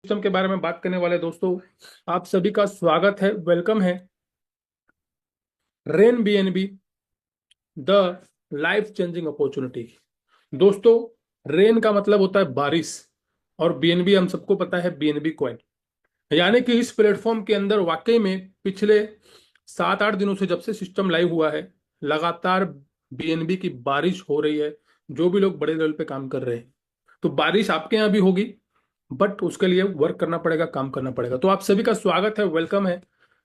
System के बारे में बात करने वाले दोस्तों, आप सभी का स्वागत है, वेलकम है। Rain BNB the life changing opportunity. दोस्तों, रेन का मतलब होता है बारिश और बीएनबी हम सबको पता है बीएनबी कॉइन। यानी कि इस प्लेटफॉर्म के अंदर वाकई में पिछले 7-8 दिनों से जब से सिस्टम लाइव हुआ है, लगातार बीएनबी की बारिश हो रही है। जो भी लोग बड़े लेवल पे काम कर रहे हैं, तो बारिश आपके यहाँ भी होगी, बट उसके लिए वर्क करना पड़ेगा, काम करना पड़ेगा। तो आप सभी का स्वागत है, वेलकम है।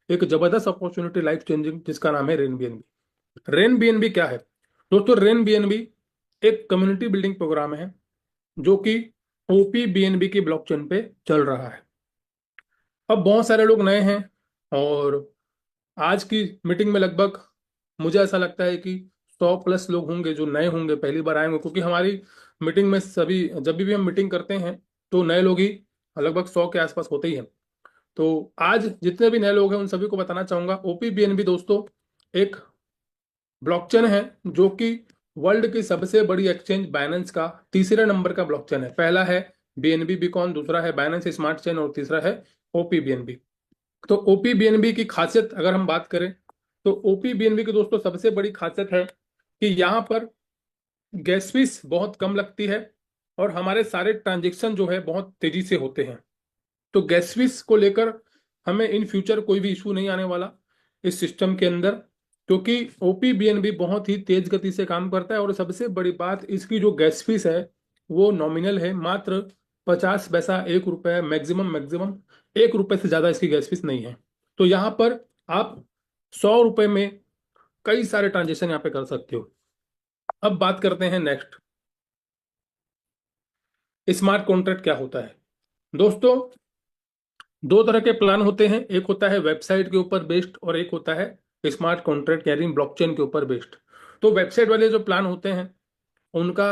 एक जबरदस्त अपॉर्चुनिटी लाइफ चेंजिंग जिसका नाम है रेन बीएनबी। रेन बीएनबी क्या है दोस्तों? रेन बीएनबी एक कम्युनिटी बिल्डिंग प्रोग्राम है जो कि ओपी बीएनबी की ब्लॉकचेन पे चल रहा है। अब बहुत सारे लोग नए हैं और आज की मीटिंग में लगभग मुझे ऐसा लगता है कि 100+ लोग होंगे जो नए होंगे, पहली बार आए होंगे, क्योंकि हमारी मीटिंग में सभी जब भी हम मीटिंग करते हैं तो नए लोग ही लगभग 100 के आसपास होते ही हैं। तो आज जितने भी नए लोग हैं उन सभी को बताना चाहूंगा, ओपी बीएनबी दोस्तों एक ब्लॉकचेन है जो कि वर्ल्ड की सबसे बड़ी एक्सचेंज बाइनेंस का तीसरे नंबर का ब्लॉकचेन है। पहला है बीएनबी बीकॉन, दूसरा है बाइनेंस स्मार्ट चेन और तीसरा है ओपी बीएनबी। तो ओपी बीएनबी की खासियत अगर हम बात करें तो ओपी बीएनबी की दोस्तों सबसे बड़ी खासियत है कि यहाँ पर गैस फीस बहुत कम लगती है और हमारे सारे ट्रांजेक्शन जो है बहुत तेजी से होते हैं। तो गैस फीस को लेकर हमें इन फ्यूचर कोई भी इशू नहीं आने वाला इस सिस्टम के अंदर, क्योंकि ओपी बीएनबी बहुत ही तेज गति से काम करता है। और सबसे बड़ी बात, इसकी जो गैस फीस है वो नॉमिनल है, मात्र 50 पैसा, 1 रुपए, मैक्सिमम मैक्सिमम 1 रुपए से ज्यादा इसकी गैस फीस नहीं है। तो यहाँ पर आप 100 रुपए में कई सारे ट्रांजेक्शन यहाँ पे कर सकते हो। अब बात करते हैं नेक्स्ट, स्मार्ट कॉन्ट्रैक्ट क्या होता है। दोस्तों, दो तरह के प्लान होते हैं, एक होता है वेबसाइट के ऊपर बेस्ड और एक होता है स्मार्ट कॉन्ट्रैक्ट यानी ब्लॉकचेन के ऊपर बेस्ड। तो वेबसाइट वाले जो प्लान होते हैं उनका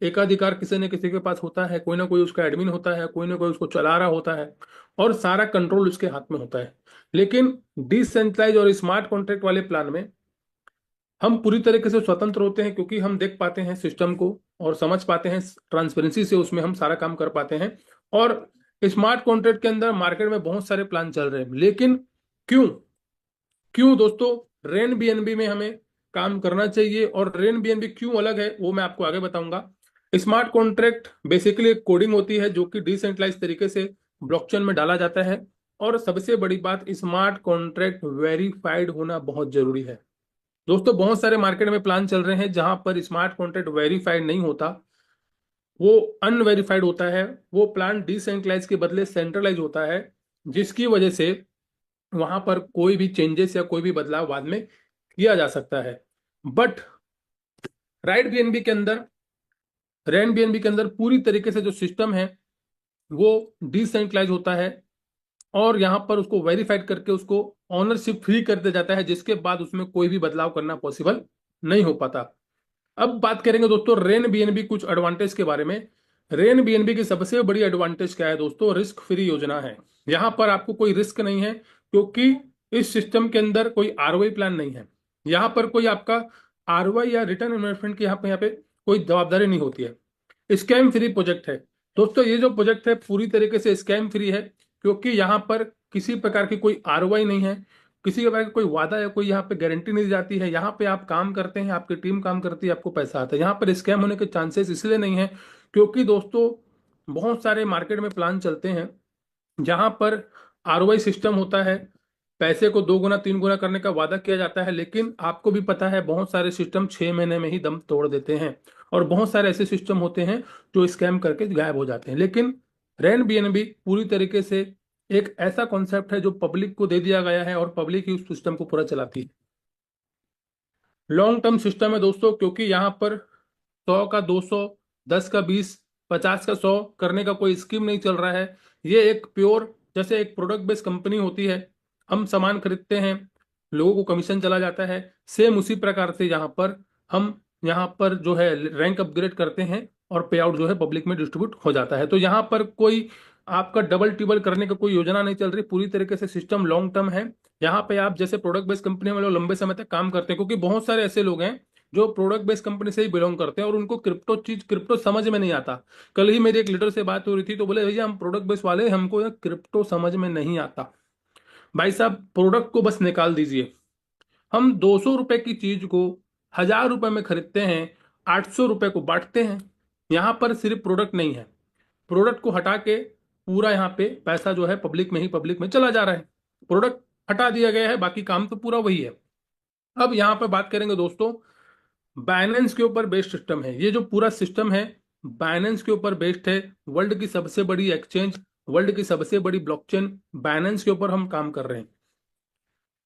एकाधिकार किसी न किसी के पास होता है, कोई ना कोई उसका एडमिन होता है, कोई ना कोई उसको चला रहा होता है और सारा कंट्रोल उसके हाथ में होता है। लेकिन डिसेंट्रलाइज और स्मार्ट कॉन्ट्रैक्ट वाले प्लान में हम पूरी तरीके से स्वतंत्र होते हैं, क्योंकि हम देख पाते हैं सिस्टम को और समझ पाते हैं, ट्रांसपेरेंसी से उसमें हम सारा काम कर पाते हैं। और स्मार्ट कॉन्ट्रैक्ट के अंदर मार्केट में बहुत सारे प्लान चल रहे हैं, लेकिन क्यों क्यों दोस्तों रेन बीएनबी में हमें काम करना चाहिए और रेन बीएनबी क्यों अलग है वो मैं आपको आगे बताऊंगा। स्मार्ट कॉन्ट्रैक्ट बेसिकली एक कोडिंग होती है जो कि डिसेंट्रलाइज तरीके से ब्लॉकचेन में डाला जाता है। और सबसे बड़ी बात, स्मार्ट कॉन्ट्रैक्ट वेरीफाइड होना बहुत जरूरी है। दोस्तों, बहुत सारे मार्केट में प्लान चल रहे हैं जहां पर स्मार्ट कॉन्ट्रैक्ट वेरीफाइड नहीं होता, वो अनवेरीफाइड होता है। वो प्लान डिसेंट्रलाइज के बदले सेंट्रलाइज होता है, जिसकी वजह से वहां पर कोई भी चेंजेस या कोई भी बदलाव बाद में किया जा सकता है। बट राइट बीएनबी के अंदर, रैन बीएनबी के अंदर पूरी तरीके से जो सिस्टम है वो डिसेंट्रलाइज होता है और यहाँ पर उसको वेरीफाइड करके उसको ऑनरशिप फ्री कर दिया जाता है, जिसके बाद उसमें कोई भी बदलाव करना पॉसिबल नहीं हो पाता। अब बात करेंगे दोस्तों रेन बीएनबी कुछ एडवांटेज के बारे में। रेन बीएनबी की सबसे बड़ी एडवांटेज क्या है दोस्तों? रिस्क फ्री योजना है। यहाँ पर आपको कोई रिस्क नहीं है, क्योंकि इस सिस्टम के अंदर कोई आरओआई प्लान नहीं है। यहाँ पर कोई आपका आरओआई या रिटर्न इन्वेस्टमेंट की यहाँ पे कोई जवाबदारी नहीं होती है। स्कैम फ्री प्रोजेक्ट है दोस्तों। ये जो प्रोजेक्ट है पूरी तरीके से स्कैम फ्री है, क्योंकि यहाँ पर किसी प्रकार की कोई आरओआई नहीं है, किसी के पास कोई वादा या कोई यहाँ पे गारंटी नहीं दी जाती है। यहाँ पे आप काम करते हैं, आपकी टीम काम करती है, आपको पैसा आता है। यहाँ पर स्कैम होने के चांसेस इसलिए नहीं है क्योंकि दोस्तों बहुत सारे मार्केट में प्लान चलते हैं जहां पर आरओआई सिस्टम होता है, पैसे को 2 गुना 3 गुना करने का वादा किया जाता है, लेकिन आपको भी पता है बहुत सारे सिस्टम 6 महीने में ही दम तोड़ देते हैं और बहुत सारे ऐसे सिस्टम होते हैं जो स्कैम करके गायब हो जाते हैं। लेकिन रैन बीएनबी पूरी तरीके से एक ऐसा कॉन्सेप्ट है जो पब्लिक को दे दिया गया है और पब्लिक ही उस सिस्टम को पूरा चलाती है। लॉन्ग टर्म सिस्टम है दोस्तों, क्योंकि यहाँ पर 100 का 200, 10 का 20, 50 का 100 करने का कोई स्कीम नहीं चल रहा है। ये एक प्योर, जैसे एक प्रोडक्ट बेस्ड कंपनी होती है, हम सामान खरीदते हैं, लोगों को कमीशन चला जाता है, सेम उसी प्रकार से यहाँ पर जो है रैंक अपग्रेड करते हैं और पे आउट जो है पब्लिक में डिस्ट्रीब्यूट हो जाता है। तो यहाँ पर कोई आपका डबल टिबल करने का कोई योजना नहीं चल रही, पूरी तरीके से सिस्टम लॉन्ग टर्म है। यहाँ पे आप जैसे प्रोडक्ट बेस्ड कंपनी में लोग लंबे समय तक काम करते हैं, क्योंकि बहुत सारे ऐसे लोग हैं जो प्रोडक्ट बेस्ड कंपनी से ही बिलोंग करते हैं और उनको क्रिप्टो समझ में नहीं आता। कल ही मेरी एक लीडर से बात हो रही थी तो बोले भैया हम प्रोडक्ट बेस्ड वाले, हमको ये क्रिप्टो समझ में नहीं आता। भाई साहब प्रोडक्ट को बस निकाल दीजिए। हम 200 रुपए की चीज को 1000 रुपए में खरीदते हैं, 800 रुपए को बांटते हैं। यहाँ पर सिर्फ प्रोडक्ट नहीं है, प्रोडक्ट को हटा के पूरा यहाँ पे पैसा जो है पब्लिक में चला जा रहा है। प्रोडक्ट हटा दिया गया है, बाकी काम तो पूरा वही है। अब यहाँ पे बात करेंगे दोस्तों, बाइनेंस के ऊपर बेस्ड सिस्टम है। ये जो पूरा सिस्टम है बाइनेंस के ऊपर बेस्ड है। वर्ल्ड की सबसे बड़ी एक्सचेंज, वर्ल्ड की सबसे बड़ी ब्लॉकचेन बाइनेंस के ऊपर हम काम कर रहे हैं।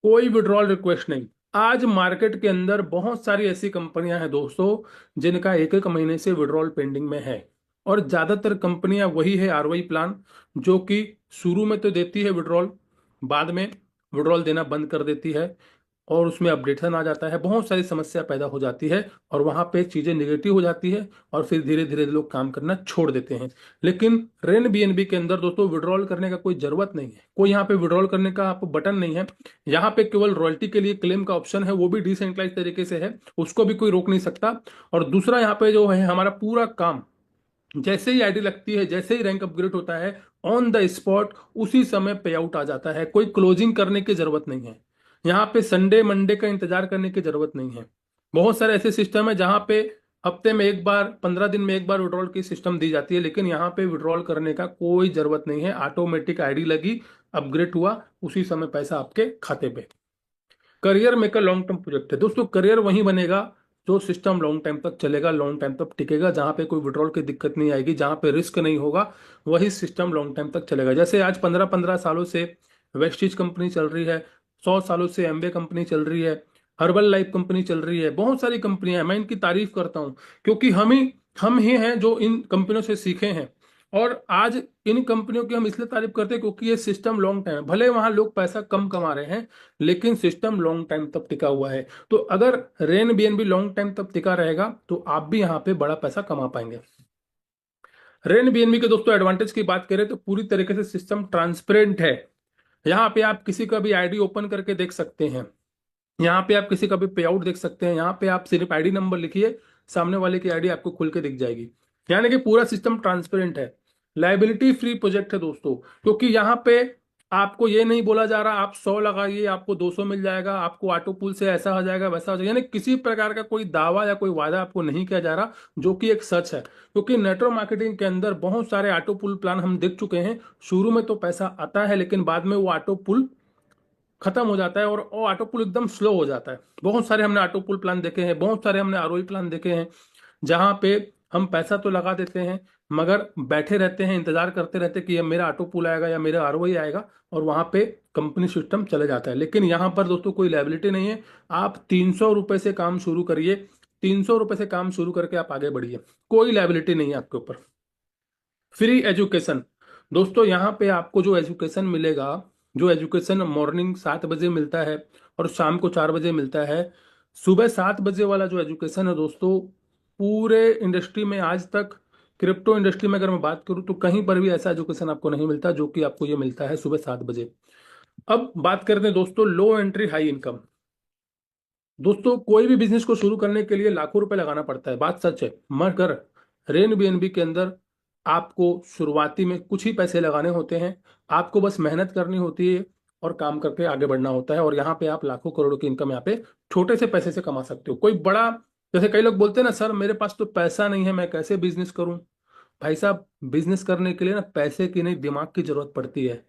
कोई विड्रॉल रिक्वेस्ट नहीं। आज मार्केट के अंदर बहुत सारी ऐसी कंपनियां हैं दोस्तों जिनका एक एक महीने से विड्रॉल पेंडिंग में है, और ज्यादातर कंपनियां वही है आरओआई प्लान, जो कि शुरू में तो देती है विड्रॉल, बाद में विड्रॉल देना बंद कर देती है और उसमें अपडेशन आ जाता है, बहुत सारी समस्या पैदा हो जाती है और वहां पे चीजें निगेटिव हो जाती है और फिर धीरे धीरे लोग काम करना छोड़ देते हैं। लेकिन रेन बीएनबी के अंदर दोस्तों विड्रॉल करने का कोई जरूरत नहीं है, कोई यहाँ पे विड्रॉल करने का आपको बटन नहीं है। यहाँ पे केवल रॉयल्टी के लिए क्लेम का ऑप्शन है, वो भी डिसेंट्रलाइज तरीके से है, उसको भी कोई रोक नहीं सकता। और दूसरा यहाँ पे जो है हमारा पूरा काम, जैसे ही आईडी लगती है, जैसे ही रैंक अपग्रेड होता है, ऑन द स्पॉट उसी समय पे आउट आ जाता है। कोई क्लोजिंग करने की जरूरत नहीं है, यहाँ पे संडे मंडे का इंतजार करने की जरूरत नहीं है। बहुत सारे ऐसे सिस्टम है जहाँ पे हफ्ते में एक बार, 15 दिन में एक बार विड्रॉल की सिस्टम दी जाती है, लेकिन यहाँ पे विड्रॉल करने का कोई जरूरत नहीं है। ऑटोमेटिक आईडी लगी, अपग्रेड हुआ, उसी समय पैसा आपके खाते पे। Career maker long term project है दोस्तों। करियर वहीं बनेगा जो सिस्टम लॉन्ग टाइम तक चलेगा, लॉन्ग टाइम तक टिकेगा, जहां पे कोई विड्रॉल की दिक्कत नहीं आएगी, जहां पे रिस्क नहीं होगा, वही सिस्टम लॉन्ग टाइम तक चलेगा। जैसे आज 15-15 सालों से वेस्टिज कंपनी चल रही है, 100 सालों से एम्बे कंपनी चल रही है, हर्बल लाइफ कंपनी चल रही है, बहुत सारी कंपनियां हैं। मैं इनकी तारीफ करता हूं क्योंकि हम ही हैं जो इन कंपनियों से सीखे हैं। और आज इन कंपनियों की हम इसलिए तारीफ करते हैं क्योंकि ये सिस्टम लॉन्ग टाइम है। भले वहां लोग पैसा कम कमा रहे हैं, लेकिन सिस्टम लॉन्ग टाइम तक टिका हुआ है। तो अगर रेन बीएनबी लॉन्ग टाइम तक टिका रहेगा तो आप भी यहाँ पे बड़ा पैसा कमा पाएंगे। रेन बीएनबी के दोस्तों एडवांटेज की बात करें तो पूरी तरीके से सिस्टम ट्रांसपेरेंट है। यहाँ पे आप किसी का भी आईडी ओपन करके देख सकते हैं, यहाँ पे आप किसी का भी पे आउट देख सकते हैं, यहाँ पे आप सिर्फ आईडी नंबर लिखिए, सामने वाले की आईडी आपको खुल के दिख जाएगी। यानी कि पूरा सिस्टम ट्रांसपेरेंट है। लाइबिलिटी फ्री प्रोजेक्ट है दोस्तों, क्योंकि यहाँ पे आपको ये नहीं बोला जा रहा आप 100 लगाइए आपको 200 मिल जाएगा, आपको ऑटो पुल से ऐसा हो जाएगा वैसा हो जाएगा, यानी किसी प्रकार का कोई दावा या कोई वादा आपको नहीं किया जा रहा, जो कि एक सच है। क्योंकि नेटवर्क मार्केटिंग के अंदर बहुत सारे ऑटो पुल प्लान हम देख चुके हैं। शुरू में तो पैसा आता है, लेकिन बाद में वो ऑटो पुल खत्म हो जाता है और वो ऑटो पुल एकदम स्लो हो जाता है। बहुत सारे हमने ऑटो पुल प्लान देखे हैं, बहुत सारे हमने आरओई प्लान देखे हैं, जहां पे हम पैसा तो लगा देते हैं मगर बैठे रहते हैं, इंतजार करते रहते हैं कि ये मेरा ऑटो पुल आएगा या मेरा आरओई आएगा, और वहां पे कंपनी सिस्टम चले जाता है। लेकिन यहाँ पर दोस्तों कोई लायबिलिटी नहीं है। आप 300 रुपए से काम शुरू करिए, 300 रुपए से काम शुरू करके आप आगे बढ़िए, कोई लायबिलिटी नहीं है आपके ऊपर। फ्री एजुकेशन दोस्तों, यहाँ पे आपको जो एजुकेशन मिलेगा, जो एजुकेशन मॉर्निंग 7 बजे मिलता है और शाम को 4 बजे मिलता है, सुबह 7 बजे वाला जो एजुकेशन है दोस्तों, पूरे इंडस्ट्री में आज तक, क्रिप्टो इंडस्ट्री में अगर मैं बात करूं तो कहीं पर भी ऐसा एजुकेशन आपको नहीं मिलता जो कि आपको ये मिलता है सुबह 7 बजे। अब बात करते हैं दोस्तों लो एंट्री हाई इनकम। दोस्तों कोई भी बिजनेस को शुरू करने के लिए लाखों रुपए लगाना पड़ता है, बात सच है, मगर रेन बीएनबी के अंदर आपको शुरुआती में कुछ ही पैसे लगाने होते हैं, आपको बस मेहनत करनी होती है और काम करके आगे बढ़ना होता है। और यहाँ पे आप लाखों करोड़ों की इनकम यहाँ पे छोटे से पैसे से कमा सकते हो। कोई बड़ा, जैसे कई लोग बोलते हैं ना सर मेरे पास तो पैसा नहीं है, मैं कैसे बिजनेस करूं। भाई साहब बिजनेस करने के लिए ना पैसे की नहीं, दिमाग की जरूरत पड़ती है।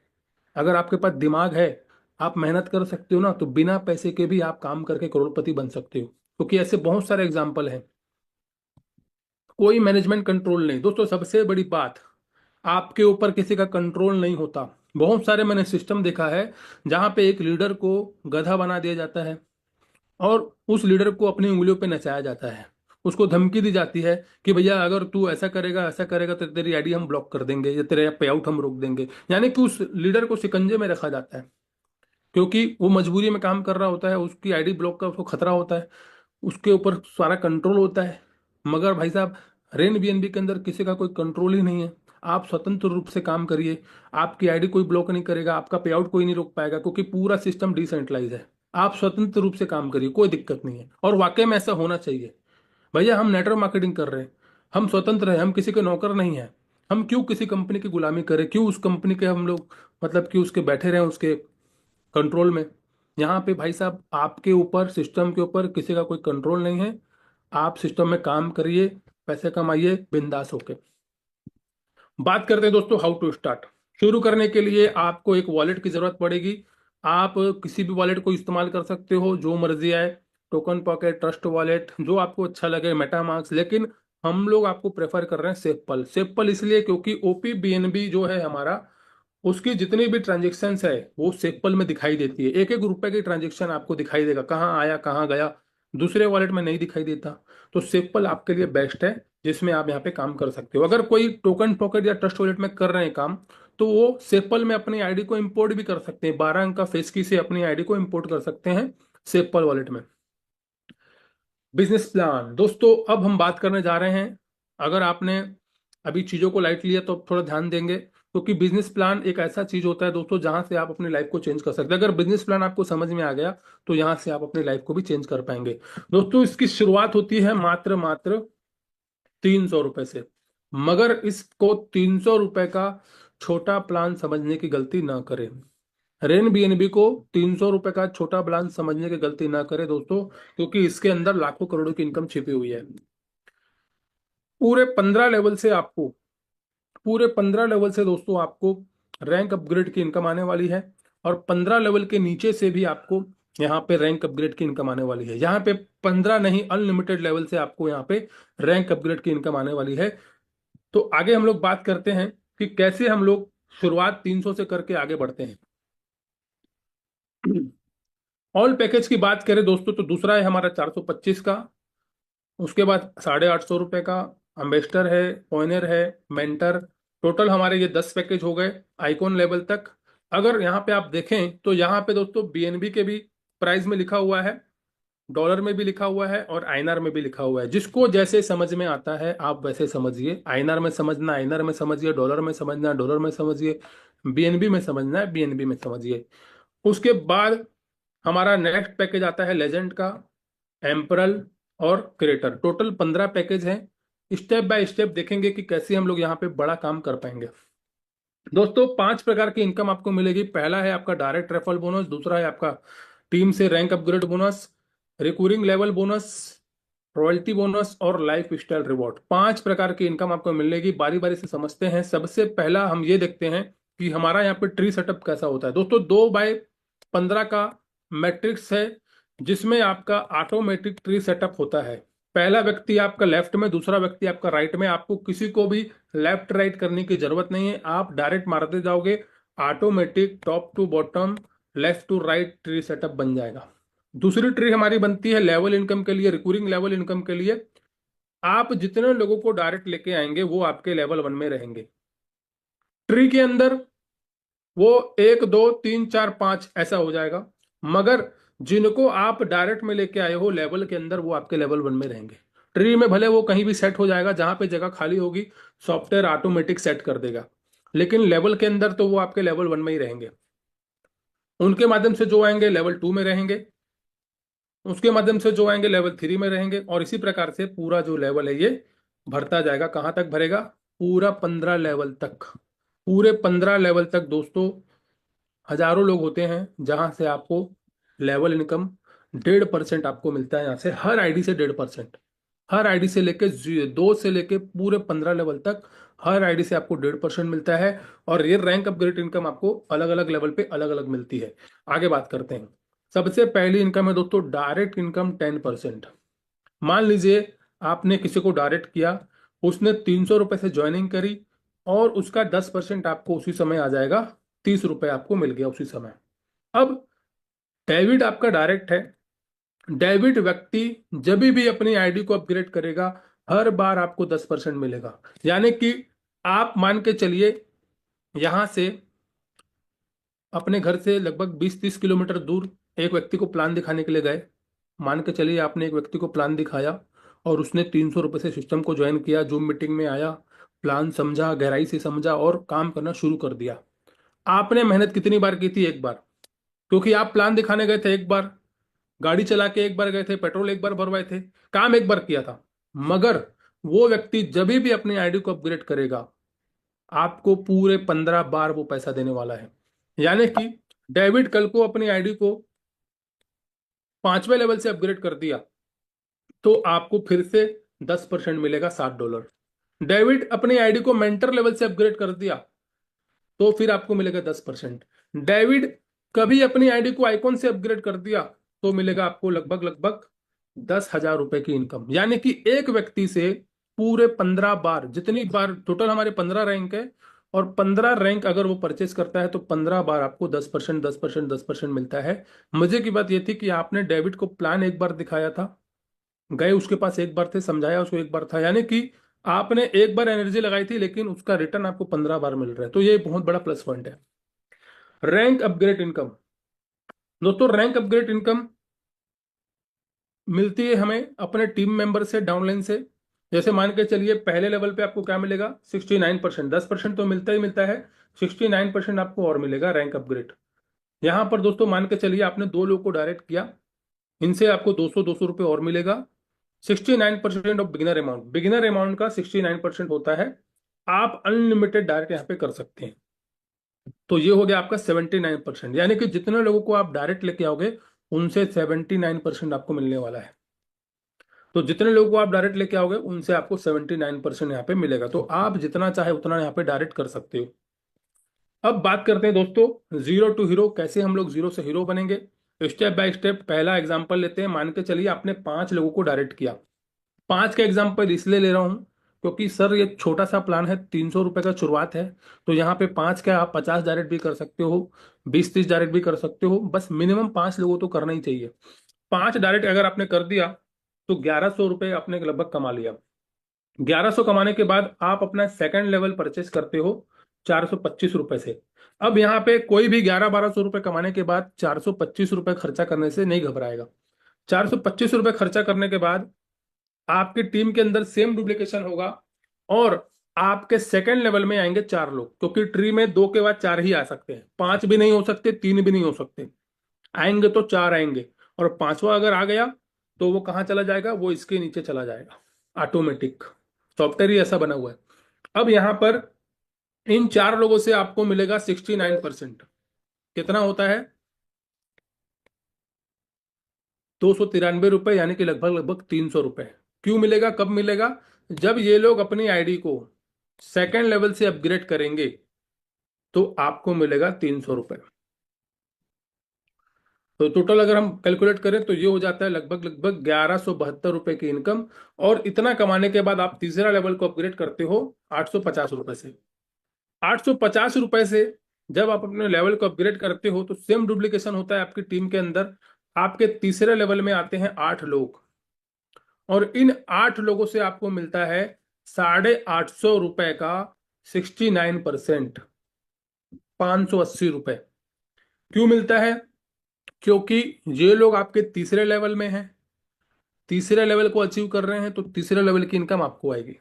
अगर आपके पास दिमाग है, आप मेहनत कर सकते हो ना, तो बिना पैसे के भी आप काम करके करोड़पति बन सकते हो, क्योंकि ऐसे बहुत सारे एग्जाम्पल हैं। कोई मैनेजमेंट कंट्रोल नहीं दोस्तों, सबसे बड़ी बात, आपके ऊपर किसी का कंट्रोल नहीं होता। बहुत सारे मैंने सिस्टम देखा है जहां पे एक लीडर को गधा बना दिया जाता है और उस लीडर को अपनी उंगलियों पे नचाया जाता है। उसको धमकी दी जाती है कि भैया अगर तू ऐसा करेगा तो तेरी आईडी हम ब्लॉक कर देंगे या तेरे पे आउट हम रोक देंगे। यानी कि उस लीडर को शिकंजे में रखा जाता है, क्योंकि वो मजबूरी में काम कर रहा होता है, उसकी आईडी ब्लॉक का उसको खतरा होता है, उसके ऊपर सारा कंट्रोल होता है। मगर भाई साहब रेन बीएनबी के अंदर किसी का कोई कंट्रोल ही नहीं है। आप स्वतंत्र रूप से काम करिए, आपकी आईडी कोई ब्लॉक नहीं करेगा, आपका पे आउट कोई नहीं रोक पाएगा, क्योंकि पूरा सिस्टम डिसेंट्रलाइज है। आप स्वतंत्र रूप से काम करिए, कोई दिक्कत नहीं है, और वाकई में ऐसा होना चाहिए। भैया हम नेटवर्क मार्केटिंग कर रहे हैं, हम स्वतंत्र हैं, हम किसी के नौकर नहीं हैं। हम क्यों किसी कंपनी की गुलामी करें, क्यों उस कंपनी के हम लोग मतलब कि उसके बैठे रहें उसके कंट्रोल में। यहाँ पे भाई साहब आपके ऊपर, सिस्टम के ऊपर किसी का कोई कंट्रोल नहीं है। आप सिस्टम में काम करिए, पैसे कमाइए बिंदास होके। बात करते हैं दोस्तों हाउ टू स्टार्ट। शुरू करने के लिए आपको एक वॉलेट की जरूरत पड़ेगी। आप किसी भी वॉलेट को इस्तेमाल कर सकते हो, जो मर्जी आए, टोकन पॉकेट, ट्रस्ट वॉलेट, जो आपको अच्छा लगे, मेटामास्क, लेकिन हम लोग आपको प्रेफर कर रहे हैं सेपल। सेपल इसलिए क्योंकि ओपी बीएनबी जो है हमारा, उसकी जितनी भी ट्रांजेक्शन्स है वो सेपल में दिखाई देती है। एक एक रुपए की ट्रांजेक्शन आपको दिखाई देगा, कहाँ आया कहाँ गया, दूसरे वॉलेट में नहीं दिखाई देता। तो सेपल आपके लिए बेस्ट है, जिसमें आप यहाँ पे काम कर सकते हो। अगर कोई टोकन पॉकेट या ट्रस्ट वॉलेट में कर रहे हैं काम, तो वो सेपल में अपनी आईडी को इंपोर्ट भी कर सकते हैं। 12 अंक का फेस की से अपनी आईडी को इंपोर्ट कर सकते हैं सेपल वॉलेट में। बिजनेस प्लान दोस्तों, अब हम बात करने जा रहे हैं। अगर आपने अभी चीज़ों को लाइट लिया तो थोड़ा ध्यान देंगे, क्योंकि बिजनेस प्लान एक ऐसा चीज होता है दोस्तों जहां से आप अपनी लाइफ को चेंज कर सकते हैं। अगर बिजनेस प्लान आपको समझ में आ गया तो यहां से आप अपनी लाइफ को भी चेंज कर पाएंगे। दोस्तों इसकी शुरुआत होती है मात्र मात्र 300 रुपए से, मगर इसको 300 रुपए का छोटा प्लान समझने की गलती ना करें। रेन बीएनबी को 300 रुपए का छोटा प्लान समझने की गलती ना करें दोस्तों, क्योंकि इसके अंदर लाखों करोड़ों की इनकम छिपी हुई है। पूरे 15 लेवल से आपको, पूरे 15 लेवल से दोस्तों आपको रैंक अपग्रेड की इनकम आने वाली है, और 15 लेवल के नीचे से भी आपको यहाँ पे रैंक अपग्रेड की इनकम आने वाली है। यहाँ पे 15 नहीं, अनलिमिटेड लेवल से आपको यहाँ पे रैंक अपग्रेड की इनकम आने वाली है। तो आगे हम लोग बात करते हैं कि कैसे हम लोग शुरुआत 300 से करके आगे बढ़ते हैं। ऑल पैकेज की बात करें दोस्तों तो दूसरा है हमारा 425 का, उसके बाद 850 रुपए का अम्बेस्टर है, पॉइनर है, मेंटर। टोटल हमारे ये 10 पैकेज हो गए आइकॉन लेवल तक। अगर यहाँ पे आप देखें तो यहाँ पे दोस्तों बीएनबी के भी प्राइस में लिखा हुआ है, डॉलर में भी लिखा हुआ है, और आईएनआर में भी लिखा हुआ है। जिसको जैसे समझ में आता है आप वैसे समझिए। आईएनआर में समझना आईएनआर में समझिए, डॉलर में समझना डॉलर में समझिए, बीएनबी में समझना है बीएनबी में समझिए। उसके बाद हमारा नेक्स्ट पैकेज आता है लेजेंड का, एम्परल और क्रिएटर। टोटल 15 पैकेज हैं। स्टेप बाय स्टेप देखेंगे कि कैसे हम लोग यहाँ पे बड़ा काम कर पाएंगे। दोस्तों 5 प्रकार की इनकम आपको मिलेगी। पहला है आपका डायरेक्ट रेफरल बोनस, दूसरा है आपका टीम से rank upgrade bonus, recurring level bonus, royalty bonus और लाइफ स्टाइल रिवॉर्ड। 5 प्रकार की इनकम आपको मिलेगी। बारी बारी से समझते हैं। सबसे पहला हम ये देखते हैं कि हमारा यहाँ पे ट्री सेटअप कैसा होता है। दोस्तों 2x15 का मैट्रिक्स है, जिसमें आपका ऑटोमेटिक ट्री सेटअप होता है। पहला व्यक्ति आपका लेफ्ट में, दूसरा व्यक्ति आपका राइट में। आपको किसी को भी लेफ्ट राइट करने की जरूरत नहीं है, आप डायरेक्ट मारते जाओगे, automatic top to bottom, left to right tree setup बन जाएगा। दूसरी ट्री हमारी बनती है लेवल इनकम के लिए, रिकूरिंग लेवल इनकम के लिए। आप जितने लोगों को डायरेक्ट लेके आएंगे वो आपके लेवल 1 में रहेंगे। ट्री के अंदर वो 1 2 3 4 5 ऐसा हो जाएगा, मगर जिनको आप डायरेक्ट में लेके आए हो लेवल के अंदर, वो आपके लेवल 1 में रहेंगे। ट्री में भले वो कहीं भी सेट हो जाएगा, जहां पे जगह खाली होगी सॉफ्टवेयर ऑटोमेटिक सेट कर देगा, लेकिन लेवल के अंदर तो वो आपके लेवल 1 में ही रहेंगे। उनके माध्यम से जो आएंगे लेवल 2 में रहेंगे, उसके माध्यम से जो आएंगे लेवल 3 में रहेंगे, और इसी प्रकार से पूरा जो लेवल है ये भरता जाएगा। कहां तक भरेगा? पूरा 15 लेवल तक। पूरे 15 लेवल तक दोस्तों हजारों लोग होते हैं, जहां से आपको लेवल इनकम 1.5% आपको मिलता है। यहाँ से हर आईडी से 1.5%, हर आईडी से लेके 2 से लेके पूरे 15 लेवल तक हर आईडी से आपको 1.5% मिलता है। और ये रैंक अपग्रेड इनकम आपको अलग अलग लेवल पे अलग अलग मिलती है। आगे बात करते हैं। सबसे पहली इनकम है दोस्तों डायरेक्ट इनकम 10%। मान लीजिए आपने किसी को डायरेक्ट किया, उसने 300 रुपए से ज्वाइनिंग करी, और उसका 10% आपको उसी समय आ जाएगा, 30 रुपए आपको मिल गया उसी समय। अब डेबिट आपका डायरेक्ट है। डेबिट व्यक्ति जब भी अपनी आईडी को अपग्रेड करेगा, हर बार आपको 10% मिलेगा। यानी कि आप मान के चलिए यहां से अपने घर से लगभग 20-30 किलोमीटर दूर एक व्यक्ति को प्लान दिखाने के लिए गए। मान के चलिए आपने एक व्यक्ति को प्लान दिखाया, और उसने 300 रुपये से सिस्टम को ज्वाइन किया, जूम मीटिंग में आया, प्लान समझा, गहराई से समझा और काम करना शुरू कर दिया। आपने मेहनत कितनी बार की थी? एक बार, क्योंकि आप प्लान दिखाने गए थे एक बार, गाड़ी चला के एक बार गए थे, पेट्रोल एक बार भरवाए थे, काम एक बार किया था। मगर वो व्यक्ति जब भी अपनी आईडी को अपग्रेड करेगा, आपको पूरे 15 बार वो पैसा देने वाला है। यानी कि डेविड कल को अपनी आईडी को 5वें लेवल से अपग्रेड कर दिया तो आपको फिर से 10% मिलेगा, $60। डेविड अपनी आईडी को मेंटर लेवल से अपग्रेड कर दिया तो फिर आपको मिलेगा 10%। डेविड कभी अपनी आईडी को आइकॉन से अपग्रेड कर दिया तो मिलेगा आपको लगभग लगभग 10,000 रुपए की इनकम। यानी कि एक व्यक्ति से पूरे 15 बार, जितनी बार टोटल हमारे 15 रैंक है, और 15 रैंक अगर वो परचेस करता है तो 15 बार आपको 10% 10% 10% मिलता है। मजे की बात यह थी कि आपने डेविड को प्लान एक बार दिखाया था, गए उसके पास एक बार थे, समझाया उसको एक बार था, यानी कि आपने एक बार एनर्जी लगाई थी लेकिन उसका रिटर्न आपको 15 बार मिल रहा है। तो ये बहुत बड़ा प्लस पॉइंट है। रैंक अपग्रेड इनकम, दोस्तों रैंक अपग्रेड इनकम मिलती है हमें अपने टीम मेंबर से, डाउनलाइन से। जैसे मान के चलिए पहले लेवल पे आपको क्या मिलेगा, 69%, 10% तो मिलता ही मिलता है, 69% आपको और मिलेगा रैंक अपग्रेड। यहां पर दोस्तों मान के चलिए आपने 2 लोगों को डायरेक्ट किया, इनसे आपको 200 रुपये और मिलेगा। 69% of beginner amount, beginner amount का 69% होता है। आप अनलिमिटेड डायरेक्ट यहाँ पे कर सकते हैं। तो ये हो गया आपका 79%, यानी कि जितने लोगों को आप डायरेक्ट लेके आओगे उनसे 79% आपको मिलने वाला है। तो जितने लोगों को आप डायरेक्ट लेके आओगे उनसे आपको 79% यहाँ पे मिलेगा। तो आप जितना चाहे उतना यहाँ पे डायरेक्ट कर सकते हो। अब बात करते हैं दोस्तों जीरो टू हीरो, कैसे हम लोग जीरो से हीरो बनेंगे। स्टेप बाय स्टेप पहला एग्जांपल लेते हैं। मान के चलिए आपने 5 लोगों को डायरेक्ट किया। 5 का एग्जांपल इसलिए ले रहा हूं क्योंकि सर ये छोटा सा प्लान है, 300 रुपए का शुरुआत है। तो यहाँ पे 5 का आप 50 डायरेक्ट भी कर सकते हो, 20-30 डायरेक्ट भी कर सकते हो, बस मिनिमम 5 लोगों तो करना ही चाहिए। 5 डायरेक्ट अगर आपने कर दिया तो 1100 रुपये आपने लगभग कमा लिया। 1100 कमाने के बाद आप अपना सेकंड लेवल परचेस करते हो 425 रुपए से। अब यहाँ पे कोई भी 1100-1200 रुपए कमाने के बाद 425 रुपए खर्चा करने से नहीं घबराएगा। 425 रुपए खर्चा करने के बाद आपकी टीम के अंदर सेम डुप्लीकेशन होगा, और आपके सेकंड लेवल में आएंगे 4 लोग, क्योंकि ट्री में 2 के बाद 4 ही आ सकते हैं, 5 भी नहीं हो सकते, 3 भी नहीं हो सकते। आएंगे तो 4 आएंगे, और 5वां अगर आ गया तो वो कहाँ चला जाएगा, वो इसके नीचे चला जाएगा। ऑटोमेटिक सॉफ्टवेयर ही ऐसा बना हुआ है। अब यहां पर इन 4 लोगों से आपको मिलेगा 69%। कितना होता है, 293 रुपए, यानी कि लगभग लगभग 300 रुपए। क्यों मिलेगा, कब मिलेगा, जब ये लोग अपनी आईडी को सेकेंड लेवल से अपग्रेड करेंगे तो आपको मिलेगा 300 रुपए। तो टोटल अगर हम कैलकुलेट करें तो ये हो जाता है लगभग लगभग 1172 रुपए की इनकम। और इतना कमाने के बाद आप तीसरा लेवल को अपग्रेड करते हो 850 रुपए से। 850 रुपए से जब आप अपने लेवल को अपग्रेड करते हो तो सेम डुप्लीकेशन होता है आपकी टीम के अंदर। आपके तीसरे लेवल में आते हैं 8 लोग, और इन 8 लोगों से आपको मिलता है 850 रुपए का 69%, 580 रुपए। क्यों मिलता है, क्योंकि ये लोग आपके तीसरे लेवल में हैं, तीसरे लेवल को अचीव कर रहे हैं, तो तीसरे लेवल की इनकम आपको आएगी।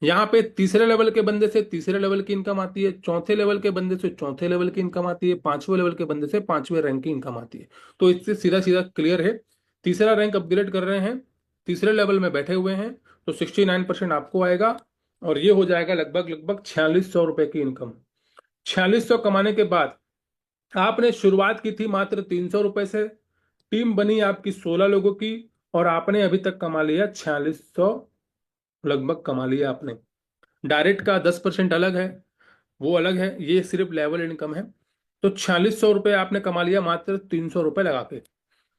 यहाँ पे तीसरे लेवल के बंदे से तीसरे लेवल की इनकम आती है, चौथे लेवल के बंदे से चौथे लेवल की इनकम आती है, 5वें लेवल के बंदे से 5वें रैंक की इनकम आती है। तो इससे सीधा सीधा क्लियर है, तीसरा रैंक अपग्रेड कर रहे हैं, तीसरे लेवल में बैठे हुए हैं, तो 69% आपको आएगा, और ये हो जाएगा लगभग लगभग 4600 रुपए की इनकम। 4600 कमाने के बाद आपने शुरुआत की थी मात्र 300 रुपए से, टीम बनी आपकी 16 लोगों की, और आपने अभी तक कमा लिया 4600, लगभग कमा लिया आपने। डायरेक्ट का 10% अलग है, वो अलग है, ये सिर्फ लेवल इनकम है। तो 4600 रुपये आपने कमा लिया मात्र 300 रुपये लगा के।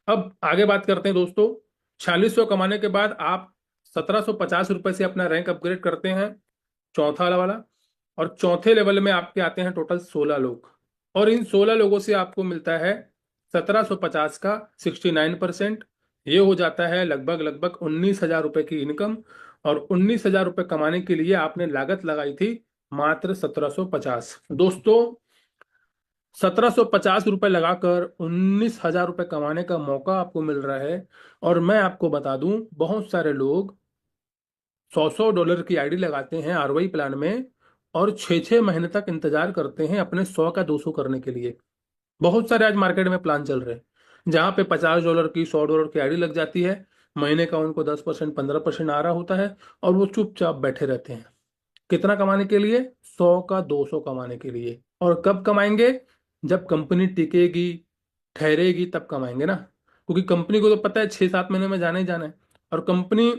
अब आगे बात करते हैं दोस्तों। 4600 कमाने के बाद आप 1750 रुपये से अपना रैंक अपग्रेड करते हैं, चौथा वाला, और चौथे लेवल में आपके आते हैं टोटल 16 लोग, और इन 16 लोगों से आपको मिलता है 1750 का 69%। ये हो जाता है लगभग लगभग 19,000 रुपए की इनकम। और 19,000 रुपए कमाने के लिए आपने लागत लगाई थी मात्र 1750। दोस्तों 1750 रुपए लगाकर 19,000 रुपए कमाने का मौका आपको मिल रहा है। और मैं आपको बता दूं, बहुत सारे लोग 100-100 डॉलर की आईडी लगाते हैं आरओआई प्लान में, और 6-6 महीने तक इंतजार करते हैं अपने 100 का 200 करने के लिए। बहुत सारे आज मार्केट में प्लान चल रहे हैं, जहाँ पे $50 की $100 की आईडी लग जाती है, महीने का उनको 10% 15% आ रहा होता है और वो चुपचाप बैठे रहते हैं। कितना कमाने के लिए? 100 का 200 कमाने के लिए। और कब कमाएंगे? जब कंपनी टिकेगी, ठहरेगी, तब कमाएंगे ना। क्योंकि कंपनी को तो पता है 6-7 महीने में जाना ही जाना है। और कंपनी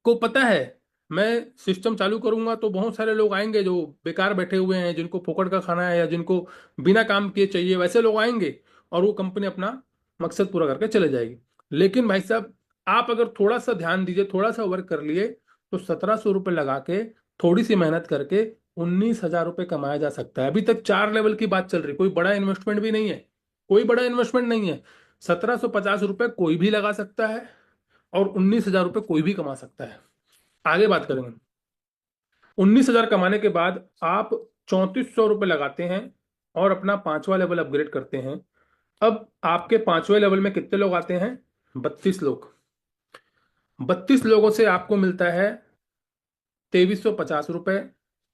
को पता है मैं सिस्टम चालू करूंगा तो बहुत सारे लोग आएंगे जो बेकार बैठे हुए हैं, जिनको फोकट का खाना है या जिनको बिना काम किए चाहिए, वैसे लोग आएंगे और वो कंपनी अपना मकसद पूरा करके चले जाएगी। लेकिन भाई साहब, आप अगर थोड़ा सा ध्यान दीजिए, थोड़ा सा वर्क कर लिए, तो 1700 रुपये लगा के, थोड़ी सी मेहनत करके 19,000 रुपये कमाया जा सकता है। अभी तक 4 लेवल की बात चल रही, कोई बड़ा इन्वेस्टमेंट भी नहीं है, कोई बड़ा इन्वेस्टमेंट नहीं है। 1750 रुपये कोई भी लगा सकता है और 19,000 रुपये कोई भी कमा सकता है। आगे बात करेंगे। 19,000 कमाने के बाद आप 3400 रुपये लगाते हैं और अपना 5वां लेवल अपग्रेड करते हैं। अब आपके 5वें लेवल में कितने लोग आते हैं? 32 लोग। 32 लोगों से आपको मिलता है 2350 रुपये,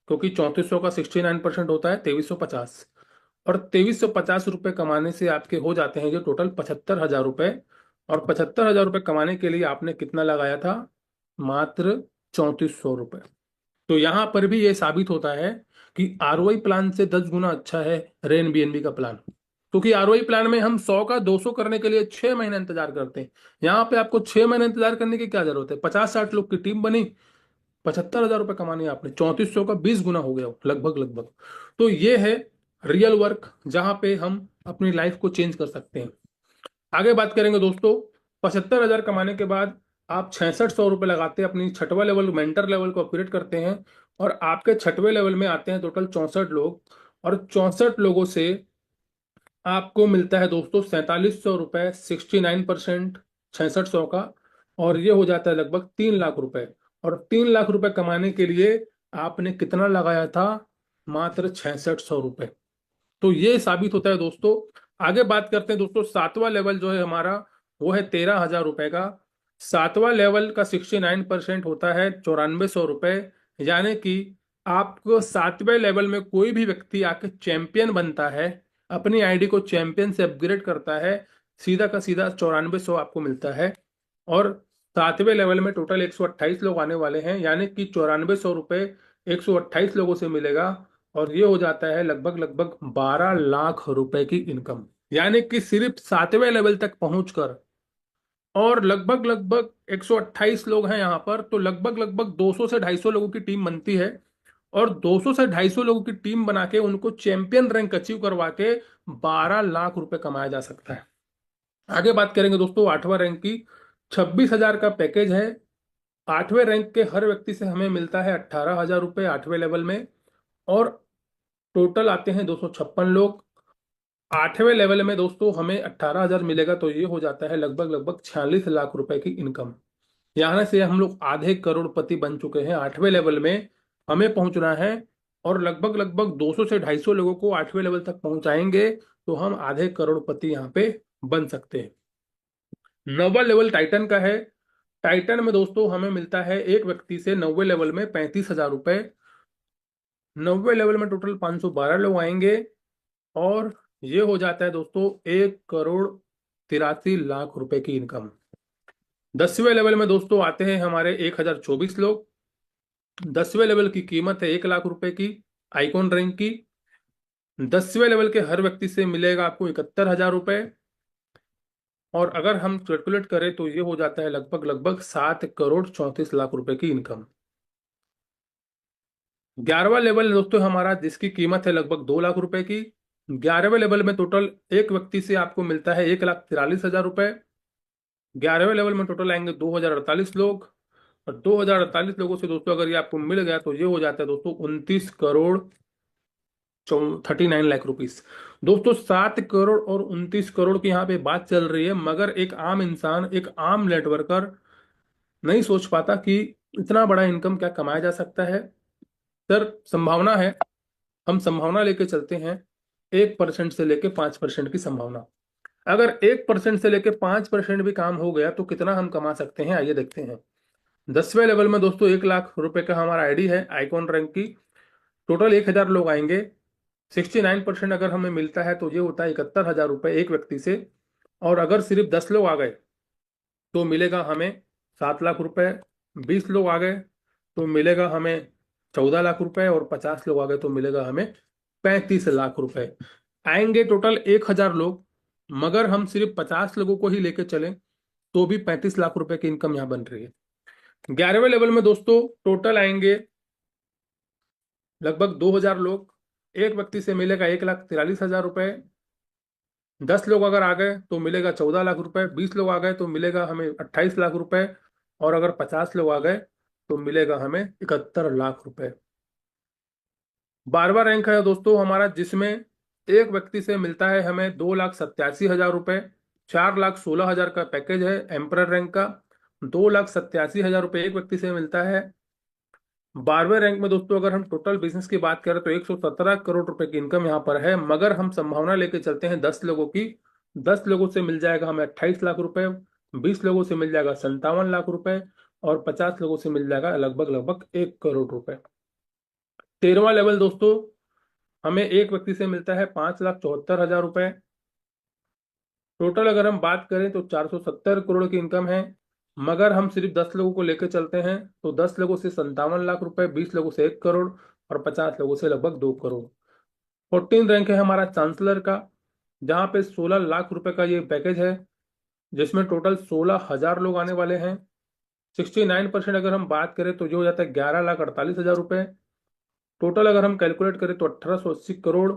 क्योंकि 3400 का 69% होता है 2350। और 2350 रुपये कमाने से आपके हो जाते हैं जो टोटल 75,000 रुपये। और 75,000 रुपये कमाने के लिए आपने कितना लगाया था? मात्र 3400 रुपये। तो यहां पर भी ये साबित होता है कि आरओआई प्लान से 10 गुना अच्छा है रेन बीएनबी का प्लान। क्योंकि आरओआई प्लान में हम 100 का 200 करने के लिए 6 महीने इंतजार करते हैं। यहाँ पे आपको 6 महीने इंतजार करने की क्या जरूरत है? 50-60 लोग की टीम बनी, 75,000 रुपये कमाने आपने, 3400 का 20 गुना हो गया लगभग लगभग। तो ये है रियल वर्क, जहां पे हम अपनी लाइफ को चेंज कर सकते हैं। आगे बात करेंगे दोस्तों। 75,000 कमाने के बाद आप 6600 रुपये लगाते हैं, अपनी 6वां लेवल मेंटर लेवल को अपग्रेड करते हैं और आपके 6वें लेवल में आते हैं टोटल 64 लोग। और 64 लोगों से आपको मिलता है दोस्तों 4700 रुपये, 69%, 6600 का। और ये हो जाता है लगभग 3 लाख रुपए। और 3 लाख रुपए कमाने के लिए आपने कितना लगाया था? मात्र 6600 रुपये। तो ये साबित होता है दोस्तों। आगे बात करते हैं दोस्तों। 7वां लेवल जो है हमारा, वो है 13,000 रुपए का। 7वां लेवल का 69% होता है 9400 रुपये। यानी कि आपको 7वें लेवल में कोई भी व्यक्ति आके चैंपियन बनता है, अपनी आईडी को चैंपियन से अपग्रेड करता है, सीधा का सीधा 9400 आपको मिलता है। और 7वें लेवल में टोटल 128 लोग आने वाले हैं, यानी कि 9400 रुपये 128 लोगों से मिलेगा। और ये हो जाता है लगभग लगभग 12 लाख रुपए की इनकम। यानी कि सिर्फ 7वें लेवल तक पहुंचकर, और लगभग लगभग 128 लोग हैं यहाँ पर, तो लगभग लगभग 200 से 250 लोगों की टीम बनती है। और 200 से 250 लोगों की टीम बना के उनको चैंपियन रैंक अचीव करवा के 12 लाख रुपए कमाया जा सकता है। आगे बात करेंगे दोस्तों 8वां रैंक की। 26,000 का पैकेज है। 8वें रैंक के हर व्यक्ति से हमें मिलता है 18,000 रुपये 8वें लेवल में। और टोटल आते हैं 256 लोग। 8वें लेवल में दोस्तों हमें 18,000 मिलेगा, तो ये हो जाता है लगभग लगभग 46 लाख रुपए की इनकम। यहाँ से हम लोग आधे करोड़पति बन चुके हैं। 8वें लेवल में हमें पहुंचना है और लगभग लगभग 200 से 250 लोगों को 8वें लेवल तक पहुंचाएंगे तो हम आधे करोड़पति यहाँ पे बन सकते हैं। 9वां लेवल टाइटन का है। टाइटन में दोस्तों हमें मिलता है एक व्यक्ति से 9वें लेवल में 35,000 रुपये। 9वें लेवल में टोटल 512 लोग आएंगे और ये हो जाता है दोस्तों 1 करोड़ 83 लाख रुपए की इनकम। 10वें लेवल में दोस्तों आते हैं हमारे 1,024 लोग। 10वें लेवल की कीमत है 1 लाख रुपए की, आइकॉन रैंक की। 10वें लेवल के हर व्यक्ति से मिलेगा आपको 71,000 रुपए। और अगर हम कैलकुलेट करें तो ये हो जाता है लगभग लगभग 7 करोड़ 34 लाख रुपए की इनकम। 11वां लेवल दोस्तों हमारा, जिसकी कीमत है लगभग 2 लाख रुपए की। 11वें लेवल में टोटल एक व्यक्ति से आपको मिलता है 1,43,000 रुपए। 11वें लेवल में टोटल आएंगे 2,048 लोग। और 2,048 लोगों से दोस्तों अगर ये आपको मिल गया तो ये हो जाता है दोस्तों 29 करोड़ 39 लाख रुपीस। दोस्तों 7 करोड़ और 29 करोड़ की यहाँ पे बात चल रही है, मगर एक आम इंसान, एक आम नेटवर्कर नहीं सोच पाता कि इतना बड़ा इनकम क्या कमाया जा सकता है। सर संभावना है, हम संभावना लेके चलते हैं। 1% से लेके 5% की संभावना। अगर 1% से लेके 5% भी काम हो गया तो कितना हम कमा सकते हैं, आइए देखते हैं। 10वें लेवल में दोस्तों 1 लाख रुपए का हमारा आईडी है, आइकॉन रैंक की। टोटल 1,000 लोग आएंगे। 69% अगर हमें मिलता है तो ये होता है 71,000 रुपये एक व्यक्ति से। और अगर सिर्फ 10 लोग आ गए तो मिलेगा हमें 7 लाख रुपए, 20 लोग आ गए तो मिलेगा हमें 14 लाख रुपए, और 50 लोग आ गए तो मिलेगा हमें 35 लाख रुपए। आएंगे टोटल 1,000 लोग, मगर हम सिर्फ 50 लोगों को ही लेके चलें तो भी 35 लाख रुपए की इनकम यहाँ बन रही है। 11वें लेवल में दोस्तों टोटल आएंगे लगभग 2,000 लोग, एक व्यक्ति से मिलेगा 1,43,000 रुपए। 10 लोग अगर आ गए तो मिलेगा 14 लाख रुपए, 20 लोग आ गए तो मिलेगा हमें 28 लाख रुपए, और अगर 50 लोग आ गए तो मिलेगा हमें 71 लाख रुपए। 12वां रैंक है दोस्तों हमारा, जिसमें एक व्यक्ति से मिलता है हमें 2,87,000 रुपए। 4,16,000 का पैकेज है एम्परर रैंक का। 2,87,000 रुपए एक व्यक्ति से मिलता है। 12वें रैंक में दोस्तों अगर हम टोटल बिजनेस की बात करें तो 117 करोड़ रुपए की इनकम यहाँ पर है, मगर हम संभावना लेके चलते हैं 10 लोगों की। 10 लोगों से मिल जाएगा हमें 28 लाख रुपए, 20 लोगों से मिल जाएगा 57 लाख रुपए, और 50 लोगों से मिल जाएगा लगभग लगभग 1 करोड़ रुपए। 13वां लेवल दोस्तों हमें एक व्यक्ति से मिलता है 5,74,000 रुपए। टोटल अगर हम बात करें तो 470 करोड़ की इनकम है, मगर हम सिर्फ 10 लोगों को लेकर चलते हैं तो 10 लोगों से 57 लाख रुपए, 20 लोगों से 1 करोड़, और 50 लोगों से लगभग 2 करोड़। 14 रैंक है हमारा चांसलर का, जहाँ पे 16 लाख रुपए का ये पैकेज है, जिसमें टोटल 16,000 लोग आने वाले हैं। 69% अगर हम बात करें तो जो हो जाता है 11,48,000 रुपए। टोटल अगर हम कैलकुलेट करें तो 1,880 करोड़।